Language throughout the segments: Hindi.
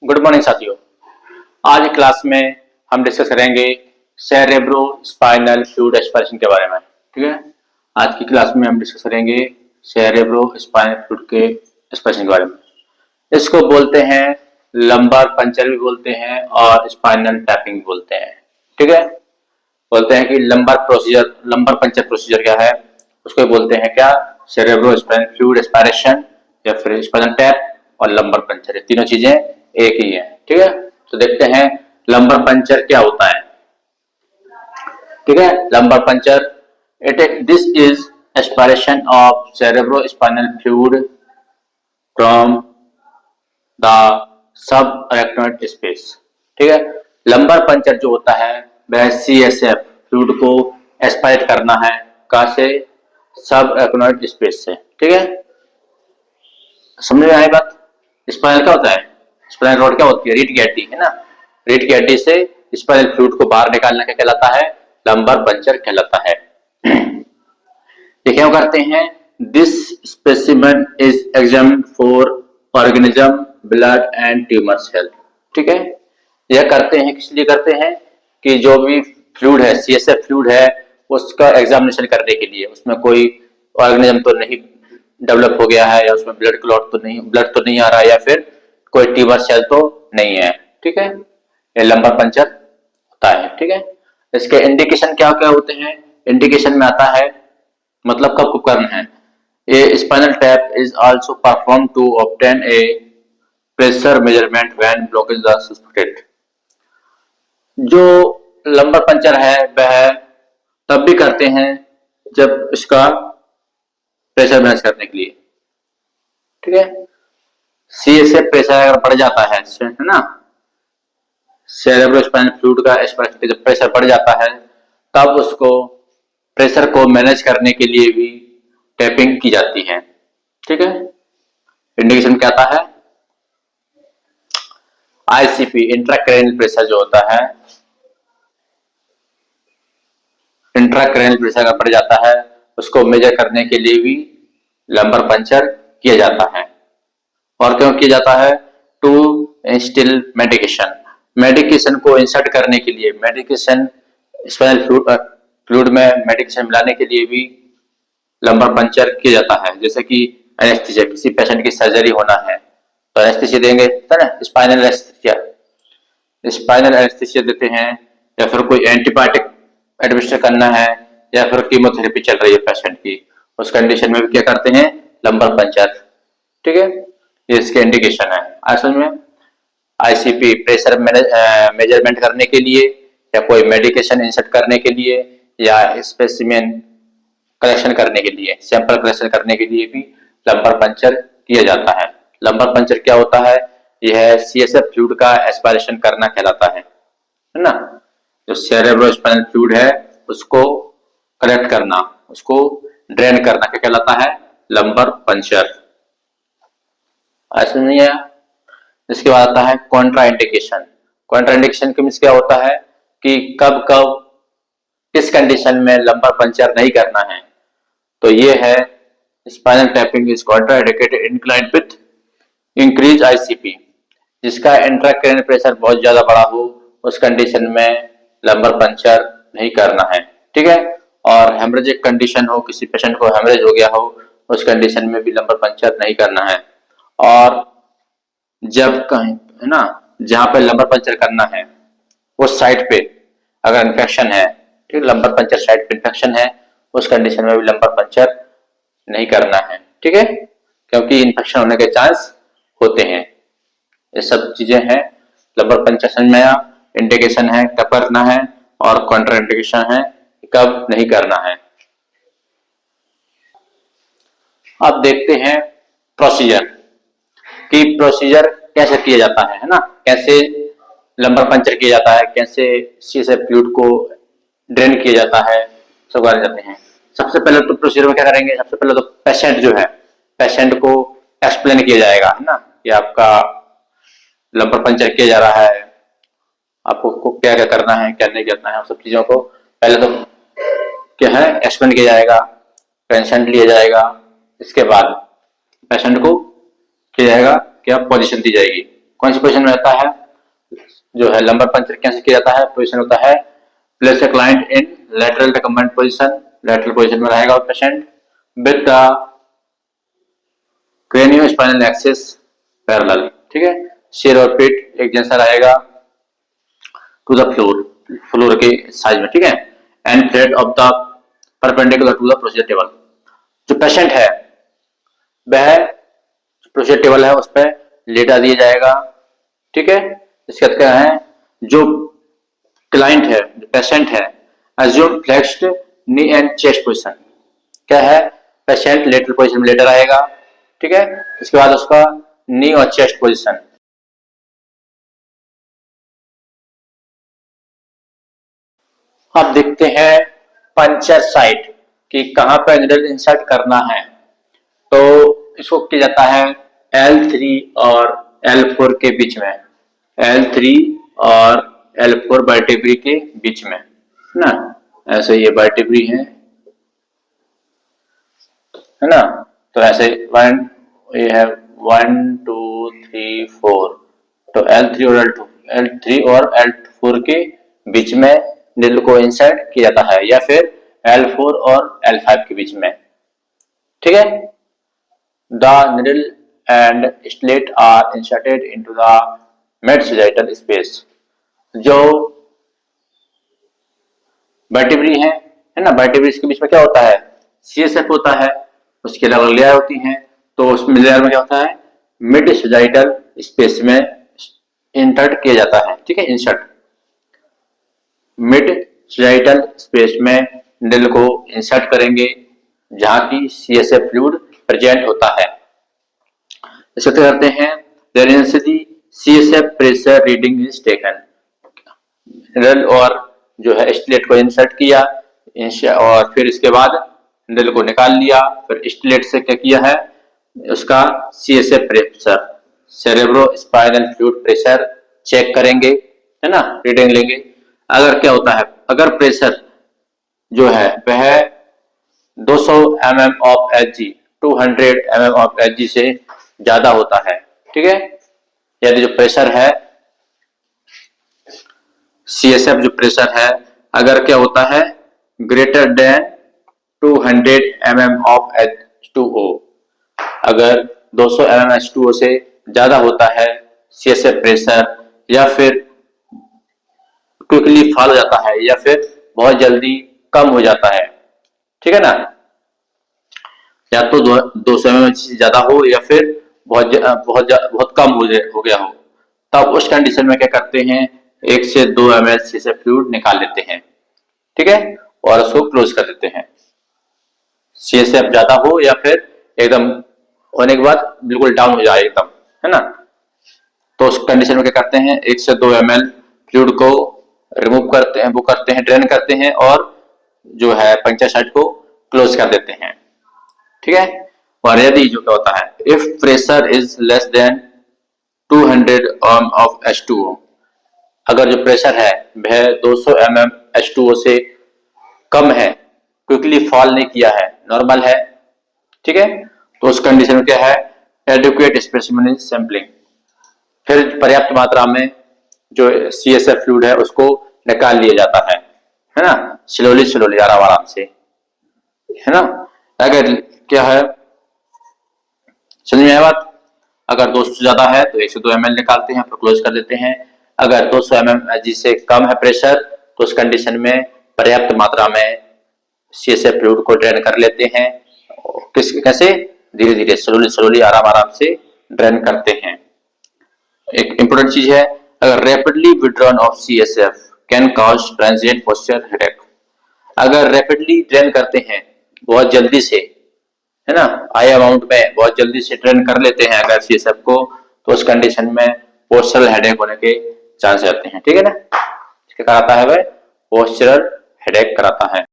गुड मॉर्निंग साथियों। आज की क्लास में हम डिस्कस करेंगे सेरेब्रो स्पाइनल फ्लूइड एस्पिरेशन के बारे में। ठीक है, आज की क्लास में हम डिस्कस करेंगे सेरेब्रो स्पाइनल फ्लूइड के एस्पिरेशन के बारे में। इसको बोलते हैं लंबार पंचर भी बोलते हैं और स्पाइनल टैपिंग भी बोलते हैं। ठीक है, बोलते हैं कि लंबार पंचर प्रोसीजर क्या है, उसको बोलते हैं क्या, सेरेब्रो स्पाइनल फ्लूइड एस्पिरेशन या फिर स्पाइनल टैप और लंबार पंचर, ये तीनों चीजें एक ही है। ठीक है, तो देखते हैं लंबार पंचर क्या होता है। ठीक है, lumbar puncture this is aspiration of cerebro spinal fluid from the sub arachnoid space. ठीक है, लंबार पंचर जो होता है वह CSF फ्लूइड को एस्पायरेट करना है, कहां से, सब अरेक्नोइड स्पेस से। ठीक है, समझ में आई बात। स्पाइनल क्या होता है, स्पाइनल रॉड क्या होती है, रीढ़ की हड्डी है ना, रीढ़ की हड्डी से स्पाइनल फ्लूइड को बाहर निकालना क्या कहलाता है, लंबार पंचर कहलाता है। ये क्या करते हैं, this specimen is examined for organism, blood and tumour cell. ठीक है, यह करते हैं, किस लिए करते हैं कि जो भी फ्लूइड है, CSF फ्लूइड है, उसका एग्जामिनेशन करने के लिए, उसमें कोई ऑर्गेनिज्म तो नहीं डेवलप हो गया है, या उसमें ब्लड तो नहीं आ रहा है, या फिर कोई ट्यूमर सेल तो नहीं है। ठीक है, ये लंबार पंचर होता है। ठीक है, इसके इंडिकेशन क्या क्या होते हैं, इंडिकेशन में आता है मतलब कब को करना है। A spinal tap is also perform to obtain a pressure measurement when blockage the suspected. जो लंबार पंचर है वह तब भी करते हैं जब इसका प्रेशर मैनेज करने के लिए। ठीक है, CSF प्रेशर अगर बढ़ जाता है ना, सेरेब्रो स्पाइनल फ्लूइड का जब प्रेशर बढ़ जाता है तब उसको प्रेशर को मैनेज करने के लिए भी टैपिंग की जाती है। ठीक है, इंडिकेशन क्या आता है, ICP इंट्राक्रैनियल प्रेशर जो होता है, इंट्राक्रैनियल प्रेशर अगर बढ़ जाता है उसको मेजर करने के लिए भी लंबार पंचर किया जाता है। और क्यों किया जाता है, टू इंस्टिल मेडिकेशन, मेडिकेशन को इंसर्ट करने के लिए, मेडिकेशन स्पाइनल फ्लूइड में मेडिकेशन मिलाने के लिए भी लंबार पंचर किया जाता है। जैसे कि एनेस्थीसिया, किसी पेशेंट की सर्जरी होना है तो एनेस्थीसिया देंगे, है ना, स्पाइनल एनेस्थीसिया देते हैं, या फिर कोई एंटीबायोटिक एडमिनिस्टर करना है, या फिर कीमोथेरेपी चल रही है पेशेंट की, उस कंडीशन में भी क्या करते हैं, लंबार पंचर। ठीक है, ये इसके इंडिकेशन है। असल में ICP प्रेशर मेजरमेंट करने के लिए, या कोई मेडिकेशन इंसर्ट करने के लिए, या स्पेसिमेन कलेक्शन करने के लिए, सैंपल कलेक्शन करने के लिए भी लंबार पंचर किया जाता है। लंबार पंचर क्या होता है, यह CSF फ्लूइड का एस्पिरेशन करना कहलाता है ना, जो सेरेब्रो स्पाइनल फ्लूइड है उसको कलेक्ट करना, उसको ड्रेन करना क्या कहलाता है, लंबार पंचर। ऐसा नहीं है। इसके बाद आता है कॉन्ट्रा इंडिकेशन। कॉन्ट्रा इंडिकेशन के मींस क्या होता है कि कब कब किस कंडीशन में लंबार पंचर नहीं करना है। तो ये है, spinal tapping is contraindicated in client with increase ICP, जिसका इंट्राक्रैनियल प्रेशर बहुत ज्यादा बढ़ा हो उस कंडीशन में लंबार पंचर नहीं करना है। ठीक है, और हेमरेजिक कंडीशन हो, किसी पेशेंट को हेमरेज हो गया हो, उस कंडीशन में भी लंबार पंचर नहीं करना है। और जब कहीं, है ना, जहां पे लंबार पंचर करना है उस साइट पे अगर इन्फेक्शन है, ठीक, लंबार पंचर साइट पे इन्फेक्शन है, उस कंडीशन में भी लंबार पंचर नहीं करना है। ठीक है, क्योंकि इन्फेक्शन होने के चांस होते हैं। ये सब चीजें हैं, लंबार पंचर समझ में आया, इंडिकेशन है कब करना है, और कॉन्ट्रा इंडिकेशन है कब नहीं करना है। अब देखते हैं प्रोसीजर कि प्रोसीजर कैसे किया जाता है ना, कैसे लंबार पंचर किया जाता है, कैसे CSF फ्लूइड को ड्रेन किया जाता है, सब कर जाते हैं। सबसे पहले तो प्रोसीजर में क्या करेंगे, सबसे पहले तो पेशेंट जो है, पेशेंट को एक्सप्लेन किया जाएगा, है ना, कि आपका लंबार पंचर किया जा रहा है, आपको क्या क्या करना है, क्या नहीं करना है, सब चीजों को पहले तो क्या है, एक्सप्लेन किया जाएगा, पेशेंट लिया जाएगा, इसके बाद पेशेंट को किया जाएगा, क्या पोजीशन दी जाएगी, कौन सी पोजीशन में रहता है, जो है लंबर पंक्चर कैसे किया जाता है, पोजीशन होता है place a client in lateral recumbent position, lateral position में रहेगा patient with the craniospinal axis parallel, ठीक है, सिर और पीठ एक जैसा रहेगा टू द फ्लोर, फ्लोर के साइज में, ठीक है, and flat of the perpendicular to the procedure table. जो पेशेंट है वह प्रोसीजर टेबल है उस पर लेटा दिया जाएगा, ठीक है। इसके बाद क्या है, जो क्लाइंट है, जो पेशेंट है, assume flexed knee and chest position, क्या है, पेशेंट लेटरल पोजीशन में लेटा रहेगा, ठीक है। इसके बाद उसका नी और चेस्ट पोजीशन, अब देखते हैं पंचर साइट कि कहां पर निडल इंसर्ट करना है। तो इसको किया जाता है L3 और L4 के बीच में, L3 और L4 वर्टेब्री के बीच में, है ना, ऐसे ये वर्टेब्री है ना, तो ऐसे ये है 1 2 3 4, तो L3 और L4 के बीच में निडल को इंसर्ट किया जाता है, या फिर L4 और L5 के बीच में, ठीक है। The needle and slit are inserted into the mid-sagittal space। जो वर्टिब्री है ना, वर्टिब्री के बीच में क्या होता है, CSF होता है, उसके अलग लेयर होती हैं, तो उसमें लेयर में क्या होता है, मिड सजाइटल स्पेस में इंसर्ट किया जाता है, ठीक है, इंसर्ट मिड सजाइटल स्पेस में निडल को इंसर्ट करेंगे जहां की CSF फ्लूइड प्रेजेंट होता है। इसे क्या करते हैं, CSF pressure reading is taken, needle और जो है स्टिलेट को इंसर्ट किया और फिर इसके बाद निडल को निकाल लिया, फिर स्टिलेट से क्या किया है, उसका CSF pressure, cerebro spinal fluid pressure check करेंगे, है ना, रीडिंग लेंगे। अगर क्या होता है, अगर प्रेशर जो है वह 200 mm of Hg 200 mm of Hg से ज्यादा होता है, ठीक है, यदि जो प्रेशर है CSF जो प्रेशर है अगर क्या होता है greater than 200 mm of H2O, अगर 200 mm H2O से ज्यादा होता है CSF प्रेशर, या फिर क्विकली फॉल हो जाता है, या फिर बहुत जल्दी कम हो जाता है, ठीक है ना, या तो 200 mm से ज्यादा हो या फिर बहुत कम हो गया हो, तब उस कंडीशन में क्या करते हैं, 1 से 2 ml CSF फ्लूइड निकाल लेते हैं, ठीक है, और उसको क्लोज कर देते हैं। CSF ज्यादा हो या फिर एकदम होने के बाद बिल्कुल डाउन हो जाए एकदम, है ना, तो उस कंडीशन में क्या करते हैं, 1 से 2 ml फ्लूइड को रिमूव करते हैं, वो करते हैं, ड्रेन करते हैं, और जो है पंक्चर साइट को क्लोज कर देते हैं, ठीक है। और यदि जो क्या होता है, if pressure is less than 200 mm of H2O, अगर जो प्रेशर है वह 200 mm H2O से कम है, क्विकली फॉल नहीं किया है, नॉर्मल है, ठीक है, तो उस कंडीशन में क्या है, एडिक्वेट स्पेसिमेन सैंपलिंग, फिर पर्याप्त मात्रा में जो CSF फ्लूइड है उसको निकाल लिया जाता है ना, स्लोली आराम आराम से, है ना। अगर क्या है, समझ में आया बात, अगर 200 से ज्यादा है तो 1 से 2 ml निकालते हैं, फिर क्लोज कर देते हैं। अगर 200 mm Hg से कम है प्रेशर, तो उस कंडीशन में पर्याप्त मात्रा में CSF फ्लूइड को ड्रेन कर लेते हैं, कैसे, धीरे धीरे स्लोली आराम आराम से ड्रेन करते हैं। एक इंपॉर्टेंट चीज है, अगर rapidly withdrawn of CSF can cause transient posture headache, अगर रैपिडली ड्रेन करते हैं बहुत जल्दी से, है ना, हाई अमाउंट में बहुत जल्दी से ड्रेन कर लेते हैं अगर CSF को, तो उस कंडीशन में पोस्चरल हेडेक होने के चांस रहते हैं, ठीक है ना। क्या कराता है वह, पोस्चरल हेडेक कराता है।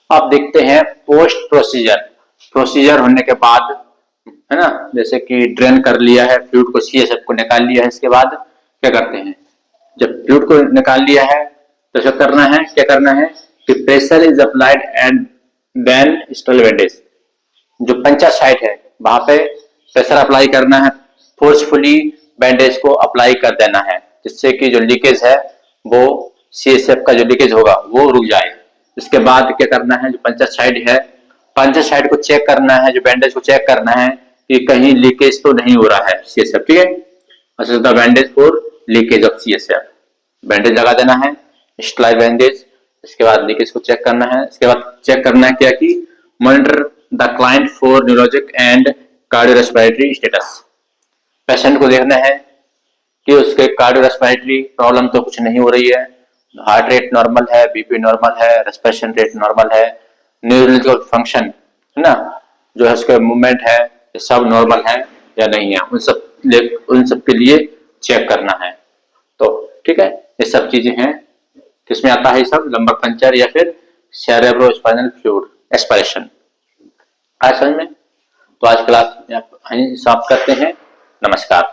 अब देखते हैं पोस्ट प्रोसीजर होने के बाद, है ना, जैसे कि ड्रेन कर लिया है फ्लूइड को, CSF को निकाल लिया है, इसके बाद क्या करते हैं, जब फ्लूइड को निकाल लिया है तो क्या करना है कि pressure is applied and then sterile bandage, जो पंचर साइट है वहां पे प्रेशर अप्लाई करना है, फोर्सफुली बैंडेज को अप्लाई कर देना है, जिससे कि जो लीकेज है वो CSF का जो लीकेज होगा वो रुक जाए। इसके बाद क्या करना है, जो पंचर साइड है, पंचर साइड को चेक करना है, जो बैंडेज को चेक करना है कि कहीं लीकेज तो नहीं हो रहा है CSF, ठीक है। अच्छा, the bandage for leakage of CSF, bandage लगा देना है, स्टलाइज बैंडेज। इसके बाद लीकेज को चेक करना है। इसके बाद चेक करना है क्या कि monitor the client for neurologic and cardiorespiratory status, patient को देखना है कि उसके कार्डियोरेस्पिरेटरी प्रॉब्लम तो कुछ नहीं हो रही है, हार्ट रेट नॉर्मल है, बीपी नॉर्मल है, रेस्पिरेशन रेट नॉर्मल है, न्यूरोलॉजिकल फंक्शन है ना, जो है उसका मूवमेंट है, ये सब नॉर्मल है या नहीं है, उन सब के लिए चेक करना है। तो ठीक है, ये सब चीजें हैं। किसमें आता है ये सब, लंबर पंचर या फिर सेरेब्रोस्पाइनल फ्लूइड एस्पिरेशन। आज समझ में। तो आज क्लास यहीं समाप्त करते हैं। नमस्कार।